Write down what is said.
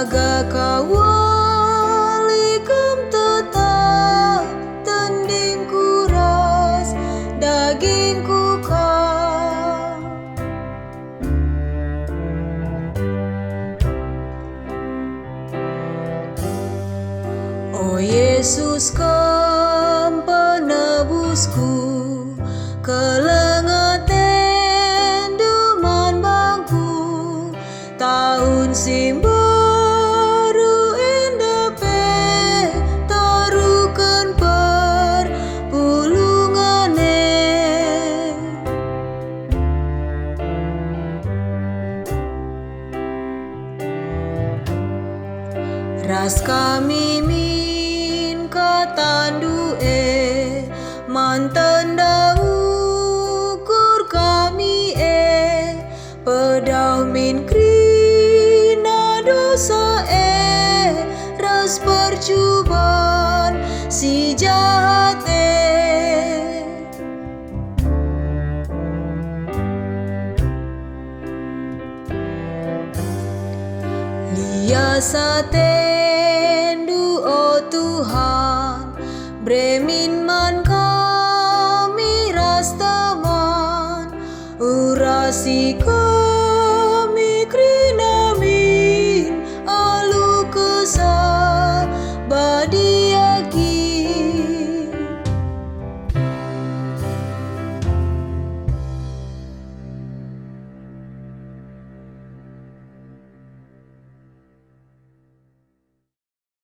jaga kawali kem tetap tending kuras dagingku kau. Oh Yesus kam penebusku, kelengaten duman bangku, tahun sim baru endape tarukan perpulungane. Ras kami min katandu mantan daukur kami pedau min krina dosa ras percubaan si jahat liasa tendu oh Tuhan, bremin man kami ras teman urasi